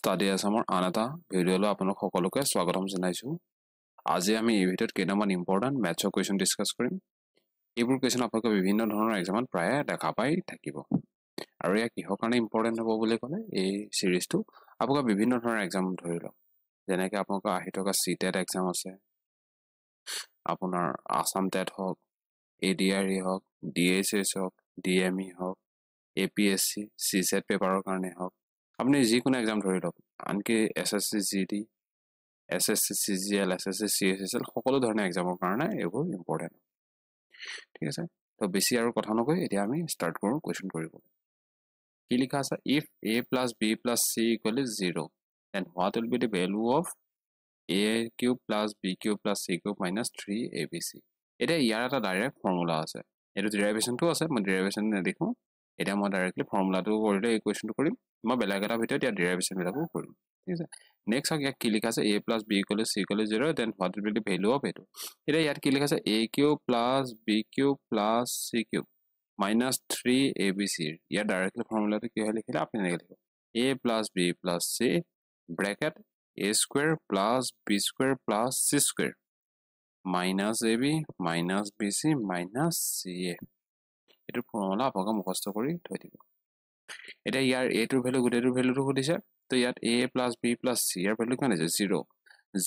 Study আসামৰ আন এটা ভিডিঅ'লৈ আপোনালোক সকলোকে স্বাগতম জনাইছো। আজি আমি এই ভিডিঅ'ত কেইটামান ইম্পৰ্টেণ্ট মেথছৰ কুৱেশ্যন ডিছকাছ কৰিম। এইবোৰ কুৱেশ্যন আপোনালোকে বিভিন্ন ধৰণৰ এক্সামত প্ৰায়ে দেখা পাই থাকিব। আৰু ইয়াক কিহৰ কাৰণে ইম্পৰ্টেণ্ট হ'ব বুলি ক'লে এই সিৰিজটো আপোনালোকে বিভিন্ন ধৰণৰ এক্সাম ধৰি লওক, যেনেকৈ আপোনালোকৰ আহি থকা CTET এক্সাম আছে, আপোনাৰ আসাম টেট হওক, ADRE হওক, DSS হওক, DME হওক, APSC, CSET পেপাৰৰ কাৰণে হওক, আপুনি যিকোনো এক্সাম ধৰি লওক, আনকি SSC GD, SSC CGL, SSC CSSL সকলো ধৰণৰ এক্সামৰ কাৰণে এইবোৰ ইম্পৰ্টেণ্ট। ঠিক আছে, তো বেছি আৰু কথা নকৈ এতিয়া আমি ষ্টাৰ্ট কৰোঁ কুৱেশ্যন কৰিব। কি লিখা আছে? If a plus b plus c equal is 0, then what will be the value of a cube plus b cube plus c cube minus 3abc? এতিয়া ইয়াৰ এটা ডাইৰেক্ট ফৰ্মুলা আছে, এইটো ডেৰিভেশ্যনটো আছে, মই ডেৰিভেশ্যন নেদেখোঁ। এতিয়া মই ডাইৰেক্টলি ফৰ্মুলাটো কৰিলে এই কুৱেশ্যনটো কৰিম, মই বেলেগ এটা ভিতৰত ইয়াৰ ডেৰিভেশ্যনবিলাকো কৰিম। ঠিক আছে, নেক্সট হওক ইয়াক কি লিখা আছে? a plus b equal to c equal to 0, then what will be the value of এইটো? এতিয়া ইয়াত কি লিখা আছে? a cube plus b cube plus c cube minus 3abc। Year directly ফৰ্মুলাটো কি হয় লিখিলে আপুনি এনেকৈ লিখিব a plus b plus c bracket a square plus b square plus c square minus ab minus bc minus ca। এইটো formula আপোনালোকে মুখস্থ কৰি থৈ দিব। এতিয়া ইয়াৰ এটোৰ ভ্যালু গোটেইটোৰ ভ্যালুটো সুধিছে, তো ইয়াত a plus b plus c year value কিমান আছে? 0।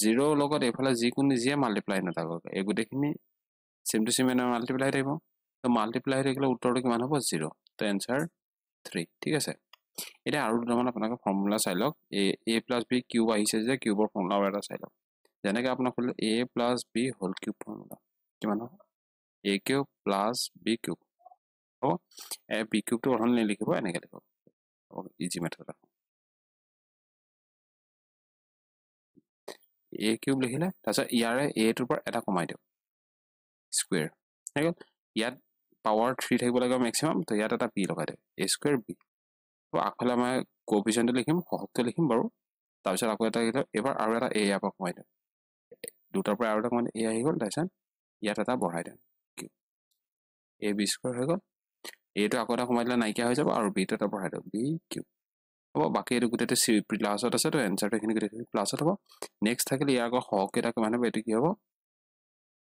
0 লগত এফালে যিকোনো যিয়ে মাল্টিপ্লাই নাথাকক এই গোটেইখিনি সেম টু সেম মাল্টিপ্লাই থাকিব, তো মাল্টিপ্লাই থাকিলে উত্তৰটো কিমান হ'ব? 0। তো এনসাৰ 3। ঠিক আছে, এতিয়া আৰু দুটামান আপোনালোকে ফৰ্মুলা চাই লওক। a plus b কিউব আহিছে যে কিউবৰ ফৰ্মুলা এটা চাই লওক, যেনেকৈ আপোনাক ক'লে a plus b whole cube formula কিমান হ'ব? a cube plus b cube হ'ব। b কিউবটো প্ৰথমে নিলিখিব, এনেকৈ লিখিব, ইজি মেথড। a কিউব লিখিলে তাৰপিছত ইয়াৰে a টোৰ পৰা এটা কমাই দিওঁ, স্কুৱেৰ হৈ গ'ল। ইয়াত পাৱাৰ 3 থাকিব লাগে মেক্সিমাম, তো ইয়াত এটা b লগাই দিওঁ, a স্কুৱেৰ b। তো আগফালে মই কোএফিচিয়েণ্টটো লিখিম, সহগটো লিখিম বাৰু, তাৰপিছত আকৌ এটা এবাৰ আৰু এটা a ইয়াৰ পৰা কমাই দিওঁ, দুটাৰ পৰা আৰু এটা কমাই a আহি গ'ল, তাৰপিছত ইয়াত এটা বঢ়াই দিওঁ কিউব, a b স্কুৱেৰ হৈ গ'ল। এইটো আকৌ এটা কমাই দিলে নাইকিয়া হৈ যাব, আৰু বিটো এটা বঢ়াই দিওঁ b কিউব হ'ব। বাকী এইটো গোটেইটো প্লাছত আছে, তো এনচাৰটো এইখিনি গোটেইখিনি প্লাছত হ'ব। নেক্সট থাকিলে ইয়াৰ আকৌ সহকেইটা কিমান হ'ব? এইটো কি হ'ব?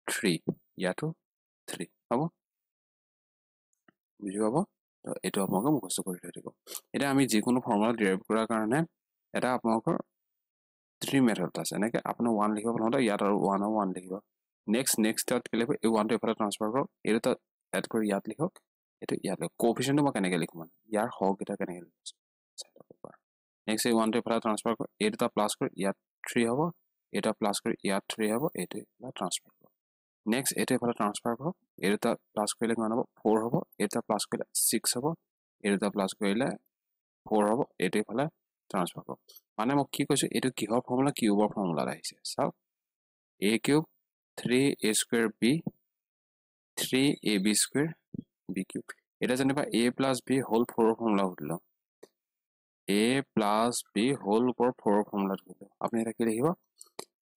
3, ইয়াতো 3 হ'ব, বুজি পাব? তো এইটো আপোনালোকে মুখস্থ কৰি থৈ দিব। এতিয়া আমি যিকোনো ফৰ্মুলা ডেৰাইভ কৰাৰ কাৰণে এটা আপোনালোকৰ 3 মেথড আছে। এনেকৈ আপুনি 1 লিখিব প্ৰথমতে, ইয়াত আৰু 1 আৰু 1 লিখিব। নেক্সটত কি লিখিব? এই 1টো এফালে ট্ৰান্সফাৰ কৰক, এইটো তাত এড কৰি ইয়াত লিখক, এইটো ইয়াত লিখক। কোএফিচিয়েণ্টটো মই কেনেকৈ লিখোঁ মানে ইয়াৰ সহকেইটা কেনেকৈ লিখিছোঁ চাই লওক এবাৰ। নেক্সট এই 1টো এফালে ট্ৰান্সফাৰ কৰক, এই দুটা প্লাছ কৰি ইয়াত 3 হ'ব, এটা প্লাছ কৰি ইয়াত 3 হ'ব, এইটো এফালে ট্ৰান্সফাৰ কৰক। নেক্সট এইটো এফালে ট্ৰান্সফাৰ কৰক, এই দুটা প্লাছ কৰিলে কিমান হ'ব? 4 হ'ব, এই দুটা প্লাছ কৰিলে 6 হ'ব, এই দুটা প্লাছ কৰিলে 4 হ'ব, এইটো এফালে ট্ৰান্সফাৰ কৰক। মানে মই কি কৈছোঁ, এইটো কিহৰ ফৰ্মুলা? কিউবৰ ফৰ্মুলাত আহিছে। চাওক, a cube 3a square b 3ab square b cube. এতিয়া যেনিবা a প্লাছ b হোল 4ৰ ফৰ্মুলা সুধিলোঁ, a প্লাছ b হোল ওপৰত 4ৰ ফৰ্মুলা সুধিলোঁ, আপুনি এটা কি লিখিব?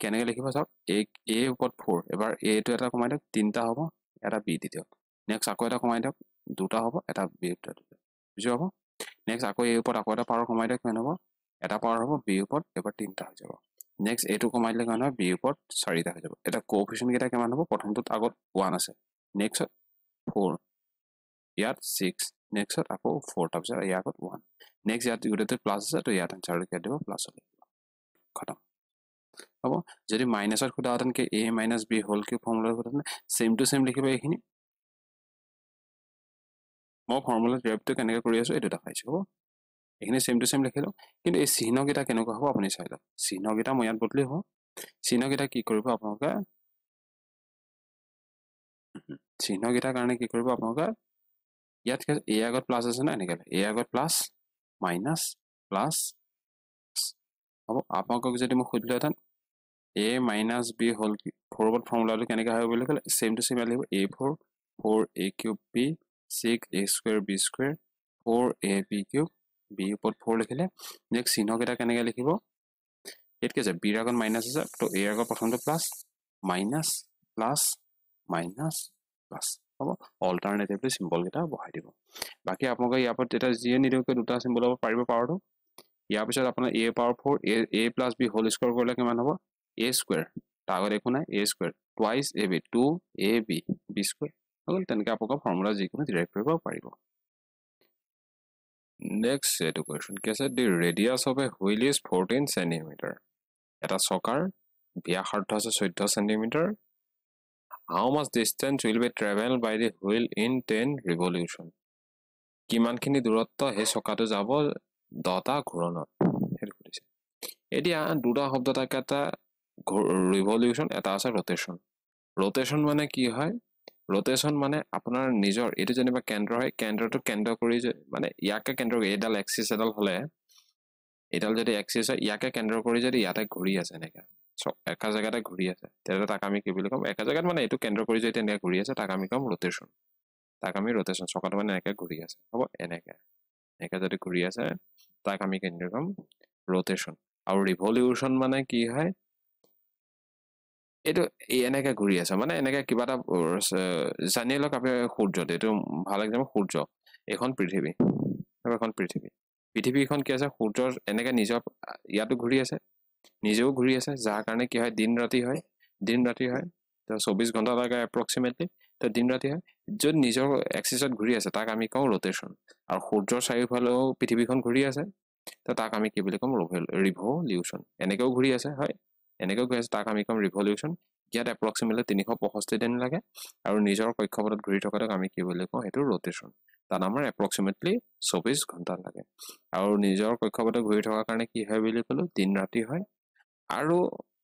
কেনেকৈ লিখিব চাওক, a ওপৰত 4, এবাৰ aটো এটা কমাই দিয়ক, 3টা হ'ব, এটা b দি দিয়ক। নেক্সট আকৌ এটা কমাই দিয়ক, 2টা হ'ব, এটা b এটা দি দিয়ক, বুজি পাব? নেক্সট আকৌ a ওপৰত আকৌ এটা পাৱাৰ কমাই দিয়ক, কিমান হ'ব? এটা পাৱাৰ হ'ব, b ওপৰত এবাৰ 3টা হৈ যাব। নেক্সট এইটো কমাই দিলে কিমান হ'ব? b ওপৰত 4টা হৈ যাব। এটা কোএফিচিয়েণ্ট কেইটা কিমান হ'ব? প্ৰথমটোত আগত 1 আছে, নেক্সট 4, ইয়াত 6, নেক্সট আকৌ 4, তাৰপিছত ইয়াৰ আগত 1, নেক্সট ইয়াত গোটেইটো প্লাছ আছে, তো ইয়াত এনচাৰটো কিয় দিব? প্লাছত লিখিব, খতম হ'ব। যদি মাইনাছত সোধাহেঁতেন কি a minus b whole cube formula সোধাহেঁতেন, চেম টু চেম লিখিব এইখিনি। মই ফৰ্মুলা ডেৰাইভটো কেনেকৈ কৰি আছোঁ এইটো দেখাইছোঁ, হ'ব। এইখিনি চেম টু চেম লিখিলোঁ, কিন্তু এই চিহ্নকেইটা কেনেকুৱা হ'ব আপুনি চাই লওক। চিহ্নকেইটা মই ইয়াত বদলি হ'ব, চিহ্নকেইটা কি কৰিব আপোনালোকে? চিহ্নকেইটাৰ কাৰণে কি কৰিব আপোনালোকে? ইয়াত a আগত প্লাছ আছে না, এনেকৈ a আগত প্লাছ মাইনাছ প্লাছ হ'ব। আপোনালোকক যদি মই সুধিলোহেঁতেন a মাইনাছ b হোল 4 ওপৰত ফৰ্মুলাটো কেনেকৈ হয় বুলি ক'লে, চেম টু চেম লিখিব, a4 4a cube b 6a square b square 4ab cube b ওপৰত 4 লিখিলে। নেক্সট চিহ্নকেইটা কেনেকৈ লিখিব? ইয়াত কি আছে? bৰ আগত মাইনাছ আছে, তো a আগত প্ৰথমটো plus minus plus minus plus হ'ব। অল্টাৰনেটিভলি চিম্বলকেইটা বহাই দিব। বাকী আপোনালোকে ইয়াৰ পৰা তেতিয়া যিয়ে নিদিওঁকৈ দুটা চিম্বল পাৰিব পাৱাৰটো। ইয়াৰ পিছত আপোনাৰ a power 4 a plus b whole square কৰিলে কিমান হ'ব a square তাগত একো নাই a square twice ab 2ab b square হ'ল তেনেকৈ আপোনাক ফৰ্মুলা যিকোনো ডিৰাইভ কৰিব পাৰিব নেক্সট এটো কোৱেশ্চন কি আছে the radius of a wheel is 14 cm এটা চকাৰ ব্যাসাৰ্ধ আছে 14 cm how much distance will be traveled by the wheel in 10 revolution কিমানখিনি দূৰত্ব হে চকাটো যাব 10টা ঘূৰণত হেৰি কৰিছে এতিয়া দুটা শব্দ থাকে এটা ৰিভলিউশন এটা আছে ৰোটেশন ৰোটেশন মানে কি হয় ৰোটেশন মানে আপোনাৰ নিজৰ এটো যেনিবা কেন্দ্ৰ হয় কেন্দ্ৰটো কেন্দ্ৰ কৰি মানে ইয়াকে কেন্দ্ৰ এডাল এক্সিস এডাল হলে এডাল যদি এক্সিস হয় ইয়াকে কেন্দ্ৰ কৰি যদি ইয়াতে ঘূৰি আছে এনেকা একা জায়গাতে ঘূৰি আছে তেলে তাক আমি কি বুলি কম একা জায়গাত মানে এটো কেন্দ্ৰ কৰি যদি এনেকা ঘূৰি আছে তাক আমি কম ৰোটেশন তাক আমি ৰোটেশন চকাটো মানে একা ঘূৰি আছে হ'ব এনেকা একা যদি ঘূৰি আছে তাক আমি কেন্দ্ৰ কম ৰোটেশন আৰু ৰিভলিউশন মানে কি হয় এটো এনেকা ঘূৰি আছে মানে এনেকা কিবা এটা জানিলক আপুনি সূৰ্য এটো ভাল একদম সূৰ্য এখন পৃথিৱী পৃথিৱীখন কি আছে সূৰ্যৰ এনেকা নিজৰ ইয়াটো ঘূৰি আছে নিজেও ঘূৰি আছে যাৰ কাৰণে কি হয় দিন ৰাতি হয় তো 24 ঘণ্টা লাগে এপ্ৰক্সিমেটলি তো দিন ৰাতি হয় যদি নিজৰ এক্সিছত ঘূৰি আছে তাক আমি কওঁ ৰোটেশন আৰু সূৰ্যৰ চাৰিওফালেও পৃথিৱীখন ঘূৰি আছে তো তাক আমি কি বুলি কম ৰিভলিউশন এনেকেও ঘূৰি আছে হয় এনেকেও ঘূৰি আছে তাক আমি কম ৰিভলিউশন ইয়াত এপ্ৰক্সিমেটলি 365 দিন লাগে আৰু নিজৰ কক্ষপথত ঘূৰি থকাটোক আমি কি বুলি কওঁ হেতু ৰোটেশন তাত আমাৰ এপ্ৰক্সিমেটলি 24 ঘণ্টা লাগে আৰু নিজৰ কক্ষপথত ঘূৰি থকাৰ কাৰণে কি হয় বুলি কলো দিন ৰাতি হয় আৰু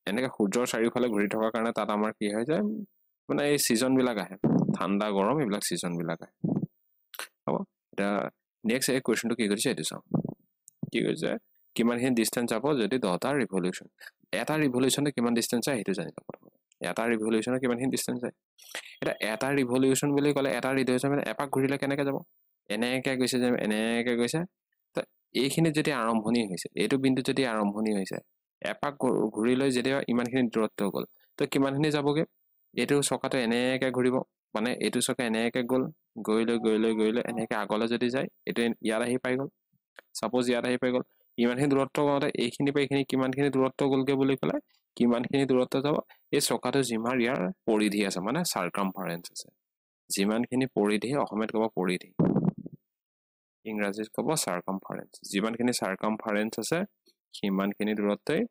এনেকা সূৰ্যৰ চাৰিওফালে ঘূৰি থকাৰ কাৰণে তাত আমাৰ কি হয় যে মানে এই সিজন বিলাক আহে ঠাণ্ডা গৰম এইবিলাক সিজন বিলাক আহে হ'ব এটা নেক্সট এই কোৱেশ্চনটো কি কৰিছে এটো চাও কি কৈছে কিমানখিনি ডিসটেন্স যাব যদি 10টা ৰিভলিউশন এটা ৰিভলিউশনে কিমান ডিসটেন্স যায় হেতু জানিব প্ৰথমতে এটা ৰিভলিউশনে কিমানখিনি ডিসটেন্স যায় এটা ৰিভলিউশন বুলি ক'লে এটা ৰিভলিউশন মানে এপাক ঘূৰিলে কেনেকৈ যাব এনেকৈ গৈছে যে এনেকৈ গৈছে তো এইখিনি যদি আৰম্ভণি হৈছে এইটো বিন্দু যদি আৰম্ভণি হৈছে এপাক ঘূৰি লৈ যেতিয়া ইমানখিনি দূৰত্ব গ'ল তো কিমানখিনি যাবগে এইটো চকাটো এনেকৈ ঘূৰিব মানে এইটো চকা এনেকৈ গৈ লৈ এনেকৈ আগলৈ যদি যায় এটো ইয়াত আহি পাই গ'ল সাপোজ ইয়াত আহি পাই গ'ল ইমানখিনি দূৰত্ব গতে এইখিনি পে এইখিনি কিমানখিনি দূৰত্ব গ'লগে বুলি ক'লে কিমানখিনি দূৰত্ব যাব এই চকাটো যিমাৰ ইয়াৰ পৰিধি আছে মানে সাৰকামফাৰেন্স আছে যিমানখিনি পৰিধি অসমীয়াত ক'ব পৰিধি ইংৰাজীত ক'ব সাৰকামফাৰেন্স যিমানখিনি সাৰকামফাৰেন্স আছে কিমানখিনি দূৰত্বই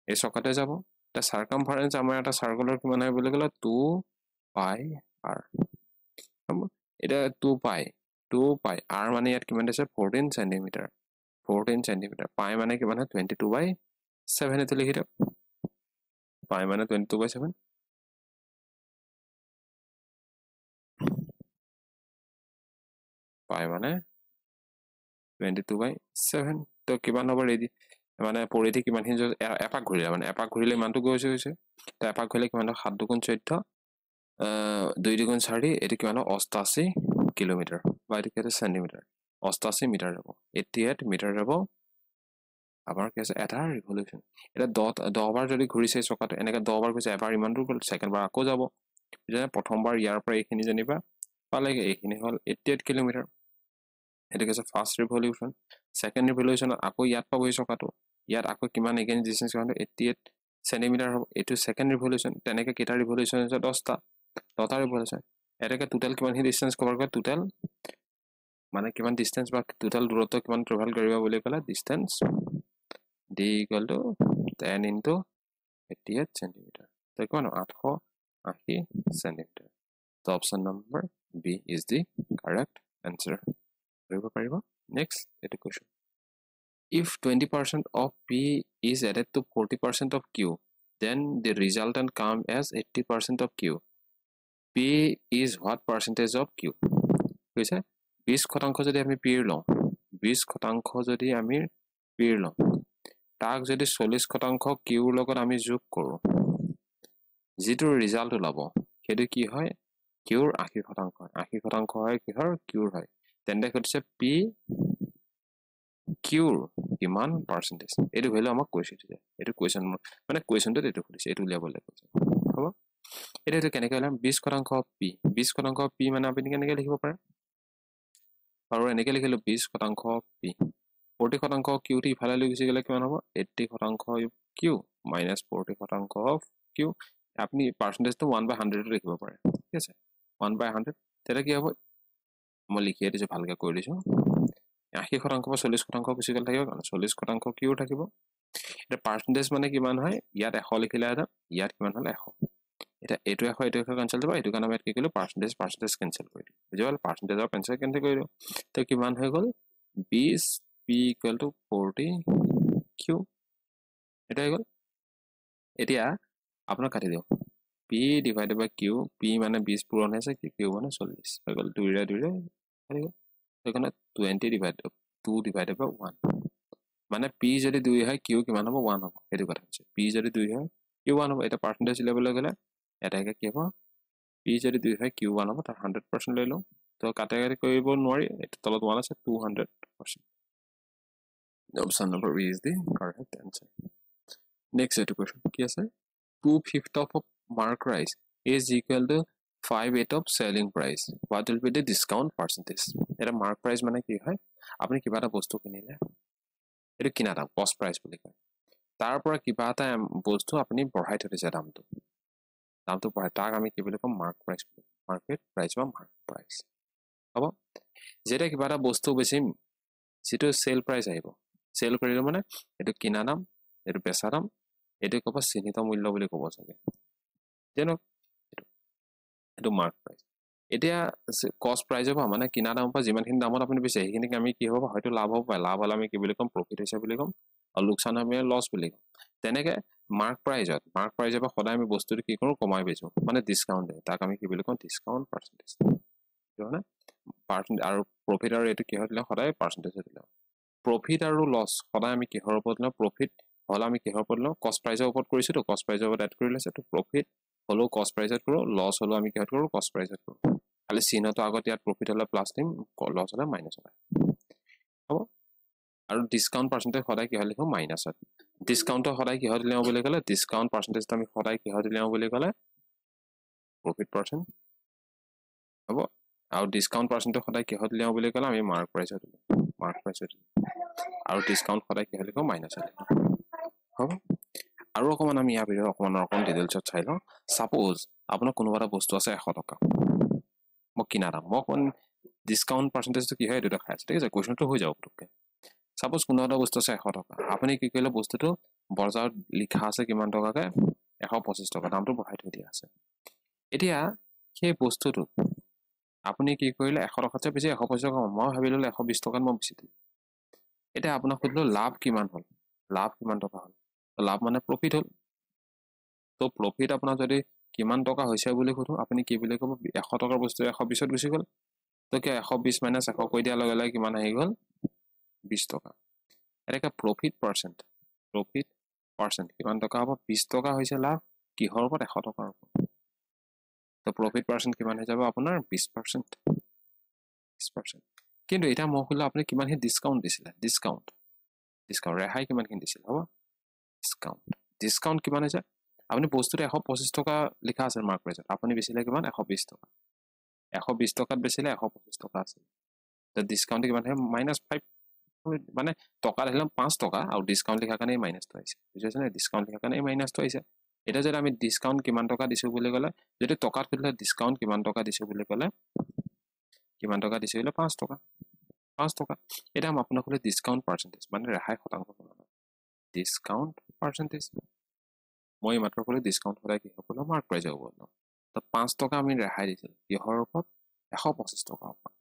এই চকাতে যাব তা সাৰকামফাৰেন্স আমাৰ এটা সাৰ্কুলাৰ কিমান হয় বুলি ক'লে 2 পাই r এটা 2 পাই r মানে ইয়াত কিমান আছে 14 সেন্টিমিটাৰ পাই মানে কিমান হয় 22/7 এটো লিখি দিয়ক পাই মানে 22/7 পাই মানে 22/7 তো কিমান হ'ব ৰেডি মানে পৰিধি কিমানখিনি এপাক ঘূৰিলে মানে এপাক ঘূৰিলে ইমানটো গৈছে তো এপাক ঘূৰিলে কিমান 7 দুগুণ 14 2 দুগুণ 4 এটো কিমান 88 কিলোমিটাৰ বা এটো কি সেন্টিমিটাৰ 88 মিটাৰ যাব 88 মিটাৰ যাব আমাৰ কি আছে এটা ৰিভলিউশন এটা 10 বাৰ যদি ঘূৰিছে চকাটো এনেকৈ 10 বাৰ গৈছে এবাৰ ইমান দূৰ গ'ল সেকেন্ড বাৰ আকৌ যাব যেনে প্ৰথমবাৰ ইয়াৰ পৰা এইখিনি জানিবা পালেগে এইখিনি হল 88 কিলোমিটাৰ এটো কি আছে ফাৰ্স্ট ৰিভলিউশন সেকেন্ড ৰিভলিউশন আকৌ ইয়াত পাব এই চকাটো ইয়াত আকৌ কিমান এগেইন ডিসটেন্স কিমান 88 সেন্টিমিটাৰ হ'ব এটো সেকেন্ড ৰিভলিউশন তেনেকৈ কেটা ৰিভলিউশন আছে 10টা ৰিভলিউশন এটাকে টোটাল কিমানখিনি ডিসটেন্স কভাৰ কৰে টোটাল মানে কিমান ডিসটেন্স বা টোটাল দূৰত্ব কিমান ট্ৰেভেল কৰিব বুলি ক'লে distance d equal to 10 into 88 centimeter তো কিমান 880 centimeter so option number b is the correct answer কৰিব পাৰিব next এটো question if 20% of p is added to 40% of q then the resultant come as 80% of q p is what percentage of q কৈছে 20% যদি আমি p লওঁ 20% যদি আমি p লওঁ তাক যদি 40% কিউৰ লগত আমি যোগ কৰো যেটো ৰিজাল্ট ওলাব হেতু কি হয় কিউৰ 80% হয় কিহৰ কিউৰ হয় তেন্তে কৈছে পি কিউৰ কিমান পাৰ্সেন্টেজ এটো ভ্যালু আমাক কৈছে এটো কোৱেশ্চন মানে কোৱেশ্চনটো এটো কৈছে এটো উলিয়াবলৈ কৈছে হ'ব এটো কেনেকৈ হলাম 20% পি 20% পি মানে আপুনি কেনেকৈ লিখিব পাৰে আৰু এনেকৈ লিখিলো 20% পি 40% কিউ টি ইফালে লৈ গুচি গ'লে কিমান হ'ব 80% কিউ মাইনাছ 40% অফ কিউ আপুনি পাৰ্চেণ্টেজটো 1/100 লিখিব পাৰে ঠিক আছে 1/100 তেতিয়া কি হ'ব মই লিখিয়ে দিছোঁ ভালকৈ কৰি দিছোঁ 80% বা 40% গুচি গ'লে থাকিব কাৰণ 40% কিউ থাকিব এতিয়া পাৰ্চেণ্টেজ মানে কিমান হয় ইয়াত 100 লিখিলে ইয়াত কিমান হ'ল 100 এতিয়া এইটো 100 এইটো 100 কেঞ্চেল দিব এইটো কাৰণে আমি কি কৰিলোঁ পাৰ্চেণ্টেজ কেঞ্চেল কৰি দিওঁ বুজি পালে পাৰ্চেণ্টেজৰ কেঞ্চেল কৰি দিওঁ তো কিমান হৈ গ'ল 20 p equal to 40 q এটা হৈ গ'ল এতিয়া আপোনাক কাটি দিওঁ p divided by q p মানে 20 পূৰণ হৈছে q মানে 40 হৈ গ'ল 2 ৰে হৈ গ'ল সেইকাৰণে 20 divided by 1 মানে p যদি 2 হয় q কিমান হ'ব 1 হ'ব সেইটো কথা হৈছে p যদি 2 হয় q 1 হ'ব এটা পাৰ্চেন্টেজ লেভেললৈ গ'লে এটাকে কি হ'ব p যদি 2 হয় q 1 হ'ব তাৰ 100% লৈ লওঁ তো কাটাকাটি কৰিব নোৱাৰি এটা তলত 1 আছে 200% option number B is the correct answer next question কি আছে 2/5 of mark price is equal to 5/8 of selling price what will be the discount percentage এটা mark price মানে কি হয় আপুনি কিবা এটা বস্তু কিনিলে এটো কিনা দাম কষ্ট প্ৰাইস বুলি কয় তাৰ পৰা কিবা এটা বস্তু আপুনি বঢ়াই থৈছে দামটো বঢ়াই তাক আমি কি বুলি কম মাৰ্ক প্ৰাইস মাৰ্কেট প্ৰাইস বা মাৰ্ক প্ৰাইস হ'ব যেটা কিবা এটা বস্তু বেছিম যেটো সেল প্ৰাইস আহিব সেল কৰিলে মানে এটো কিনা দাম এটো বেচা দাম এটো কব চিহ্নিত মূল্য বুলি কব চাগে যেন এটো মাৰ্ক প্ৰাইস এতিয়া কষ্ট প্ৰাইস হ'ব মানে কিনা দাম পৰা যিমানখিনি দামত আপুনি বেছে সেইখিনিক আমি কি হ'ব হয়তো লাভ হ'ব লাভ হলে আমি কি বুলি কম প্ৰফিট হৈছে বুলি কম আৰু লোকসান আমি লছ বুলি কম তেনেকে মাৰ্ক প্ৰাইসত বা সদায় আমি বস্তুটো কি কৰো কমাই বেচো মানে ডিসকাউন্ট দিওঁ তাক আমি কি বুলি কম ডিসকাউন্ট পাৰ্চেন্টেজ মানে পাৰ্চেন্ট আৰু প্ৰফিট আৰু এটো কি হয় দিলে সদায় পাৰ্চেন্টেজ দিলে প্ৰফিট আৰু লছ সদায় আমি কিহৰ ওপৰত লওঁ প্ৰফিট হল আমি কিহৰ ওপৰত লওঁ কষ্ট প্ৰাইসৰ ওপৰত কৰিছো তো কষ্ট প্ৰাইসৰ ওপৰত এড কৰি লৈছে তো প্ৰফিট হলো কষ্ট প্ৰাইসত কৰো লছ হলো আমি কিহত কৰো কষ্ট প্ৰাইসত কৰো খালি চিহ্নটো আগত ইয়াত প্ৰফিট হলে প্লাস দিম লছ হলে মাইনাস হ'ব হ'ব আৰু ডিসকাউন্ট পাৰ্চেন্টেজ সদায় কি হয় লিখো মাইনাসত ডিসকাউন্টৰ সদায় কিহত লিও বুলি ক'লে ডিসকাউন্ট পাৰ্চেন্টেজটো আমি সদায় কিহত লিও বুলি ক'লে প্ৰফিট পাৰ্চেন্ট হ'ব আৰু ডিসকাউন্ট পাৰ্চেন্টটো সদায় কিহত লিও বুলি ক'লে আমি মাৰ্ক প্ৰাইসত আৰু ডিসকাউন্ট সদায় কিহত লিখো মাইনাসত হ'ব আৰু অকমান আমি ইয়াৰ ভিতৰত অকমান ডিটেইলছত চাই লওঁ সাপোজ আপোনাৰ কোনোবা এটা বস্তু আছে 100 টকা মই কিনা দাম মই কোন ডিসকাউন্ট পাৰ্চেন্টেজটো কি হয় এটা দেখাই আছে ঠিক আছে কোৱেশ্চনটো হৈ যাব পটককে সাপোজ কোনো এটা বস্তু আছে 100 টকা আপুনি কি কৰিলে বস্তুটো বজাৰত লিখা আছে কিমান টকাকে 125 টকা দামটো বঢ়াই থৈ দিয়া আছে এতিয়া সেই বস্তুটো আপুনি কি কৰিলে 100 টকাতে বেছি 125 টকা মই ভাবিলো 120 টকাত মই বেছি দিম এটা আপোনাক সুধিলো লাভ কিমান হ'ল লাভ কিমান টকা হ'ল লাভ মানে প্ৰফিট হ'ল তো প্ৰফিট আপোনাৰ যদি কিমান টকা হৈছে বুলি কৰো আপুনি কি বুলি ক'ব 100 টকাৰ বস্তু 120 ত গুচি গ'ল তো কি 120 - 100 কৈ দিয়া লগে লগে কিমান আহি গ'ল 20 টকা এটা প্ৰফিট পাৰ্চেন্ট কিমান টকা হ'ব 20 টকা হৈছে লাভ কিহৰ ওপৰত 100 টকাৰ ওপৰত তো প্ৰফিট পাৰ্চেন্ট কিমান হৈ যাব আপোনাৰ 20% কিন্তু এটা মই কইলো আপুনি কিমান হে ডিসকাউন্ট দিছিলে ডিসকাউন্ট ৰেহাই কিমান খিনি দিছিল হ'ব ডিসকাউন্ট কিমান হৈছে আপুনি বস্তুটো 125 টকা লিখা আছে মাৰ্ক প্ৰাইসত আপুনি বেচিলে কিমান 120 টকা 120 টকাত বেচিলে 125 টকা আছে তো ডিসকাউন্ট কিমান হয় -5 মানে টকা দিলাম 5 টকা আৰু ডিসকাউন্ট লিখা কাৰণে মাইনাসটো আহিছে বুজিছেনে ডিসকাউন্ট লিখা কাৰণে মাইনাসটো আহিছে এটা যদি আমি ডিসকাউন্ট কিমান টকা দিছো বুলি ক'লে যদি টকাত কইলে ডিসকাউন্ট কিমান টকা দিছো বুলি ক'লে কিমান টকা দিছো হলে 5 টকা এটা আমি আপোনাক কলে ডিসকাউন্ট পাৰ্চেন্টেজ মানে ৰেহাই শতাংশ ডিসকাউন্ট পাৰ্চেন্টেজ মই মাত্ৰ কলে ডিসকাউন্ট সদায় কি হ'ব মাৰ্ক প্ৰাইস হ'ব তো 5 টকা আমি ৰেহাই দিছিল কিহৰ ওপৰত 125 টকা ওপৰত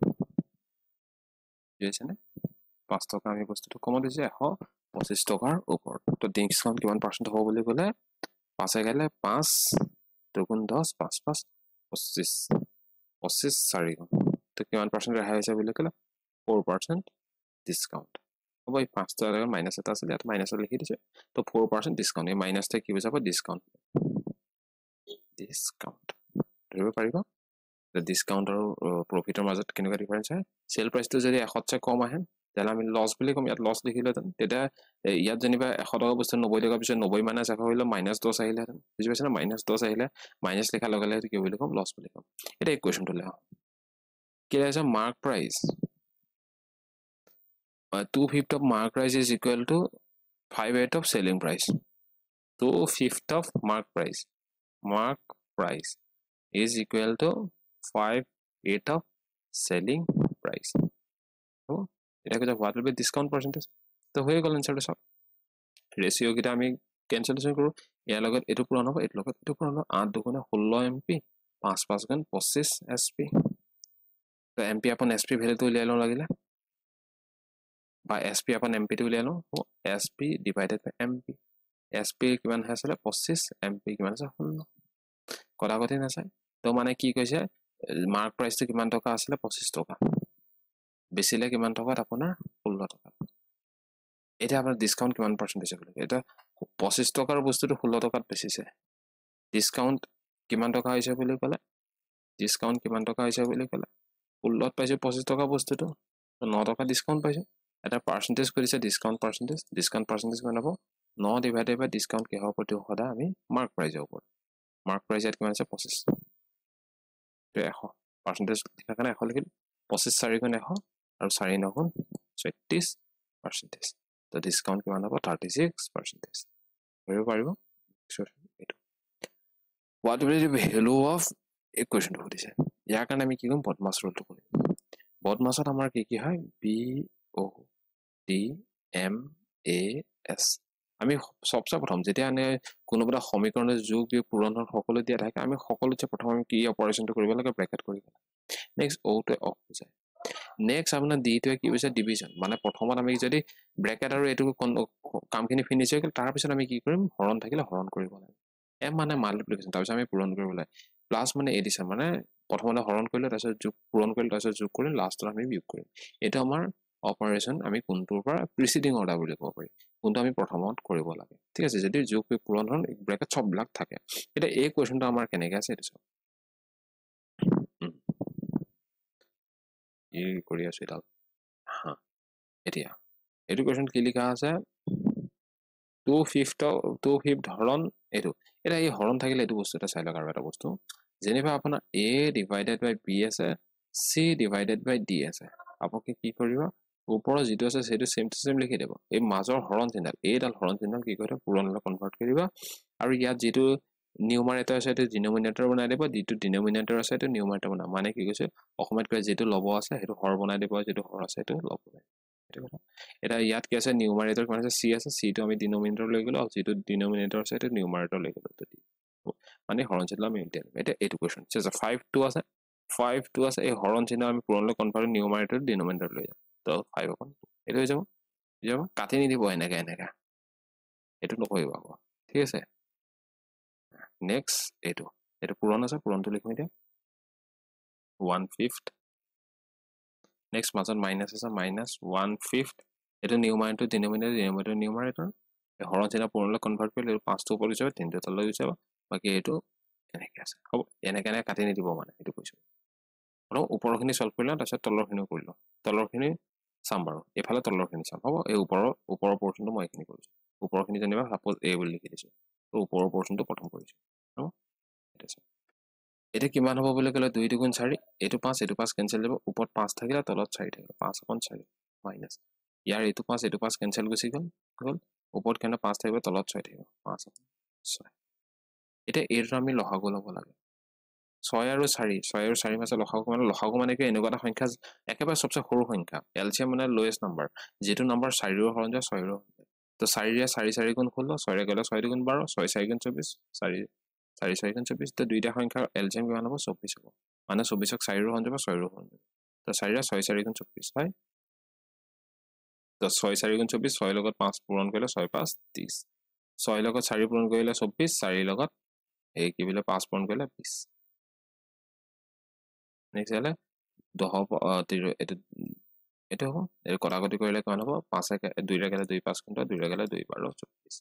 বুজিছেনে 5 টকা আমি বস্তুটো কম দিছে 125 টকাৰ ওপৰত তো ডিসকাউন্ট কিমান পাৰ্চেন্ট হ'ব বুলি ক'লে 5 এ গলে 5 2 10 5 5 25 4 তো কিমান পাৰ্চেন্ট ৰেহাই হৈছে বুলি ক'লে 4% ডিসকাউন্ট হ'ব এই 5 টকা মাইনাস এটা আছে ইয়াত মাইনাস লিখি দিছে তো 4% ডিসকাউন্ট এই মাইনাসটা কি হৈ যাব ডিসকাউন্ট ধৰিব পাৰিব ডিসকাউন্ট আৰু প্ৰফিটৰ মাজত কেনেকুৱা ডিফাৰেন্স হয় সেল প্ৰাইসটো যদি 100 চে কম আহে তেলা আমি লস বুলি কম ইয়াত লস লিখিলে তেটা ইয়াত জনিবা 100 টকা বস্তু 90 টকা পিছত 90 মাইনাস আকৌ হইলো -10 আহিলে বুজি পাইছেনে -10 আহিলে মাইনাস লেখা লগালে কি বুলি কম লস বুলি কম এটা ইকুৱেশনটো লেখা কি আছে mark price 2/5 of mark price is equal to 5/8 of selling price. 2/5 of mark price is equal to 5/8 of selling price. So এটা কথা what will be discount percentage? তো হয়ে গ'ল answer সব ৰেচিও কিটা আমি ক্যান্সেলেশন কৰো ইয়াৰ লগত এটো পূৰণ হ'ব এটো লগত এটো পূৰণ হ'ব 8 2 16 MP 5 5 গুণ 25 SP তো MP अपन SP ভ্যালুটো উলিয়াই লওঁ লাগিলে বা SP अपन MP টো উলিয়াই লওঁ SP divided by MP SP কিমান হৈছিল 25 MP কিমান আছে 16 কথা কথা নাচাই তো মানে কি কৈছে মাৰ্ক প্ৰাইসটো কিমান টকা আছিল 25 টকা বেছিলে কিমান টকাত আপোনাৰ 16 টকা এটা আপোনাৰ ডিসকাউন্ট কিমান পাৰ্সেন্টেজ হ'ব এটা 25 টকাৰ বস্তুটো 16 টকাত বেচিছে ডিসকাউন্ট কিমান টকা হৈছে বুলি ক'লে ডিসকাউন্ট কিমান টকা হৈছে বুলি ক'লে 16ত পাইছে 25 টকা বস্তুটো 9 টকা ডিসকাউন্ট পাইছে এটা পার্সেন্টেজ কৰিছে ডিসকাউন্ট পার্সেন্টেজ কিমান হ'ব 9 ডিভাইডেড বাই ডিসকাউন্ট কি হ'ব প্ৰতি সদা আমি মাৰ্ক প্ৰাইজৰ ওপৰত মাৰ্ক প্ৰাইজ ইয়াত কিমান আছে 25 তো 100 পাৰ্সেন্টেজ লিখা কাৰণে 100 লিখিল 25 4 গুণ 100 আৰু 4 9 গুণ 36% the discount কিমান হ'ব 36% কৰিব পাৰিব what will be the value of equation to দিছে ইয়াৰ কাৰণে আমি কি কৰিম বদমাছ ৰুলটো কৰিম বদমাছত আমাৰ কি হয় B O D M A S আমি সবচে প্ৰথম যেতিয়া আনে কোনোবা সমীকৰণৰ যোগ বিয়োগ পূৰণৰ সকলো দিয়া থাকে আমি সকলোতে প্ৰথম আমি কি অপাৰেচনটো কৰিব লাগে ব্ৰেকেট কৰিব নেক্সট O টো অফ হৈ যায় নেক্সট আপোনাৰ D টো কি হৈছে ডিভিজন মানে প্ৰথমত আমি যদি ব্ৰেকেট আৰু এটো কামখিনি ফিনিশ হৈ গ'ল তাৰ পিছত আমি কি কৰিম হৰণ থাকিলে হৰণ কৰিব লাগে m মানে মাল্টিপ্লিকেশন তাৰ পিছত আমি পূৰণ কৰিব লাগে প্লাস মানে এডিশন মানে প্ৰথমতে হৰণ কৰিলে তাৰ পিছত যোগ পূৰণ কৰিলে তাৰ পিছত যোগ কৰি লাষ্টত আমি বিয়োগ কৰিম এটা আমাৰ অপাৰেচন আমি কোনটোৰ পৰা প্ৰিসিডিং অৰ্ডাৰ বুলি ক'ব পাৰি কোনটো আমি প্ৰথমত কৰিব লাগে ঠিক আছে যদি যোগ বিয়োগ পূৰণ হল ব্ৰেকেট সব ব্লক থাকে এটা এই কোৱেশ্চনটো আমাৰ কেনেকৈ আছে এটা সব এই কৰি আছে এটা হা এতিয়া এটো কোৱেশ্চন কি লিখা আছে 2/5 হৰণ এটো এটা এই হৰণ থাকিলে এটো বস্তু এটা চাই লওক আৰু এটা বস্তু যেনিবা আপোনাৰ A divided by B আছে C divided by D আছে আপুনি কি কৰিব ওপৰৰ যেটো আছে সেটো সেম টু সেম লিখি দেব এই মাজৰ হৰণ চিহ্ন এইডাল হৰণ চিহ্ন কি কৰে পূৰণলৈ কনভাৰ্ট কৰিবা আৰু ইয়াত যেটো নিউমাৰেটৰ আছে এটো ডিনোমিনেটৰ বনাই দেব যেটো ডিনোমিনেটৰ আছে এটো নিউমাৰেটৰ বনা মানে কি কৈছে অসমত কয় যেটো লব আছে হেতু হৰ বনাই দেব যেটো হৰ আছে এটো লব এটো কথা এটা ইয়াত কি আছে নিউমাৰেটৰ মানে আছে C টো আমি ডিনোমিনেটৰ লৈ গলো আৰু যেটো ডিনোমিনেটৰ আছে এটো নিউমাৰেটৰ লৈ গলো মানে হৰণ চিহ্ন আমি উল্টাই এটা এটো কোৱেশ্চন আছে 5 2 আছে এই হৰণ চিহ্ন আমি পূৰণলৈ কনভাৰ্ট নিউমাৰেটৰ ডিনোমিনেটৰ লৈ যাম তো 5 অকন এটো হৈ যাব কাটি নি দিব এনেকা এটো নকৰিব আকৌ ঠিক আছে নেক্সট এটো পূৰণ আছে পূৰণটো লিখি দিয়া 1/5 next মাজত মাইনাস আছে মাইনাস 1/5 এটো নিউমাৰেটৰ ডিনোমিনেটৰ নিউমাৰেটৰ হৰণ চিহ্ন পূৰণলৈ কনভাৰ্ট কৰিলে 5 টো ওপৰ যাব 3 টো তললৈ যাব বাকি এটো এনেকৈ আছে হ'ব এনেকৈ কাটি নি দিব মানে এটো কৈছো আৰু ওপৰখিনি সলভ কৰিলা তাৰপিছত তলৰখিনি কৰিলো তলৰখিনি চাম বাৰু এফালে তলৰখিনি চাম হ'ব এই ওপৰৰ পোৰচনটো মই এখিনি কৰিছো ওপৰখিনি জানিবা সাপোজ A বুলি লিখি দিছো তো ওপৰৰ পোৰচনটো প্ৰথম কৰিছো হ'ব এটা কিমান হ'ব বুলি ক'লে 2 2 4 এটো 5 কেনসেল যাব ওপৰত 5 থাকিলে তলত 4 থাকিব 5 অকন 4 মাইনাস ইয়াৰ এটো 5 কেনসেল গুছি গ'ল ওপৰত কেনে 5 থাকিব তলত 6 থাকিব 5 অকন 6 এটা এটো আমি লসাগু ল'ব লাগে 6 আৰু 4 মাসে লসাগু মানে কি এনেকুৱা এটা সংখ্যা একেবাৰে সবচে সৰু সংখ্যা এলচিএম মানে লোয়েষ্ট নাম্বাৰ যেটো নাম্বাৰ 4 ৰ হৰণ যায় 6 ৰ তো 4 ৰে 4 গুণ 16 6 ৰে গলে 6 গুণ 12 6 4 গুণ 24 4 গুণ 24 তো দুইটা সংখ্যাৰ এলচিএম কিমান হ'ব 24 হ'ব মানে 24ক 4 ৰ হৰণ যাব 6 ৰ হৰণ যাব তো 4 ৰে 6 গুণ 24 হয় তো 6 গুণ 24 6 লগত 5 পূৰণ কৰিলে 6 5 30 6 লগত 4 পূৰণ কৰিলে 24 4 লগত এই কি বিলে 5 পূৰণ কৰিলে 20 নেক্সট হলে 10 এটো হ'ব এই কটাকটি কৰিলে কিমান হ'ব 5 2 ৰে গলে 2 5 গুণ 2 ৰে গলে 2 12 24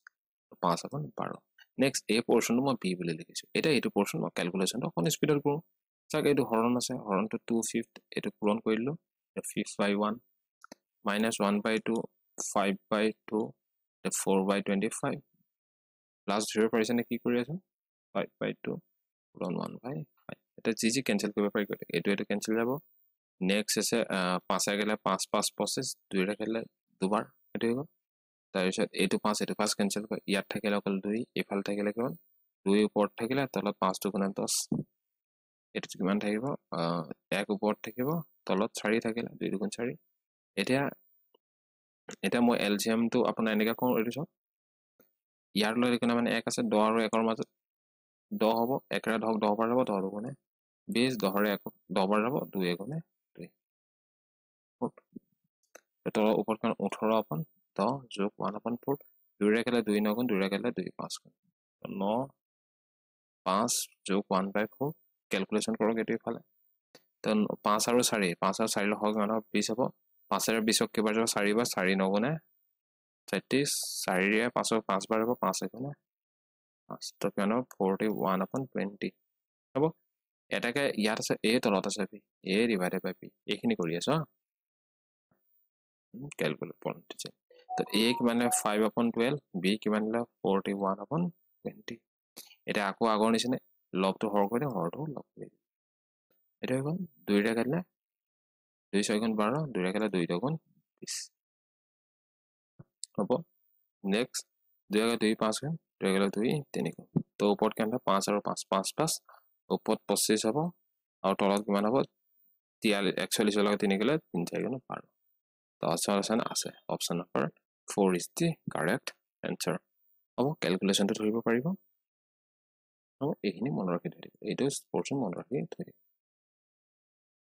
5 অকন 12 নেক্সট এই পোৰচনটো মই বি বুলি লিখিছো এটা এইটো পোৰচন মই ক্যালকুলেশনটো অকন স্পিডত কৰো চাক এইটো হৰণ আছে হৰণটো 2/5 এটো পূৰণ কৰিলো 5/1 -1/2 5/2 4/25 প্লাস 0 পাইছেনে কি কৰি আছো 5/2 পূৰণ 1/5 এটা জি কেনসেল কৰিব পাৰি এটো কেনসেল যাব নেক্সট আছে 5 গেলে 5 5 25 2 গেলে দুবাৰ এটো হৈ গ'ল তাৰপিছত এইটো 5 কেনসেল কৰে ইয়াত থাকিলে অকল 2 এফাল থাকিলে কেৱল 2 ওপৰত থাকিলে তলত 5 2 গুণন 10 এটো কিমান থাকিব 1 ওপৰত থাকিব তলত 4 থাকিলে 2 2 গুণ 4 এতিয়া মই এলজিএম টো আপোনাৰ এনেকা কৰো এটো চাওক ইয়াৰ লৈ লিখনা মানে 1 আছে 10 আৰু 1 ৰ মাজত 10 হ'ব 1 ৰে 10 10 বাৰ যাব 10 গুণে 20 10 ৰে 1 10 বাৰ যাব 2 গুণে 2 এটো ওপৰত কোন 18 আপন 10 যোগ 1 আপন 4 2 ৰে গেলে 2 9 গুণ 2 ৰে গেলে 2 5 গুণ 9 5 যোগ 1 বাই 4 ক্যালকুলেশন কৰক এটো ইফালে তো 5 আৰু 4 5 আৰু 4 লহক মানে 20 হ'ব 5 আৰু 20 ক কেবাৰ যাব 4 বাৰ 4 9 গুণে 36 4 ৰে 5 ক 5 বাৰ হ'ব 5 গুণে 5 তো কেন 41 আপন 20 হ'ব এটাকে ইয়াত আছে a তলত আছে b a divided by b এইখিনি কৰি আছো ক্যালকুলেট পয়েন্ট তো a কিমান 5 আপন 12 b কিমান 41 আপন 20 এটা আকৌ আগৰ নিচিনা লগটো হৰ কৰি হৰটো লগ কৰি এটা হৈ গ'ল 2 ৰে কাটলে 2 6 গুণ 12 2 ৰে কাটলে 2 গুণ 20 হ'ব নেক্সট 2 ৰে 2 5 গুণ 2 ৰে 2 3 গুণ তো ওপৰত কেন 5 আৰু 5 5 5 ওপৰত 25 হ'ব আৰু তলত কিমান হ'ব 41 লগত 3 গলে 3 4 গুণ 12 তো অপশন আছে option number 4 is the correct answer হ'ব ক্যালকুলেশনটো ধৰিব পাৰিব হ'ব এইখিনি মন ৰাখি থৈ দিব এইটো স্পৰ্টছন মন ৰাখি থৈ দিব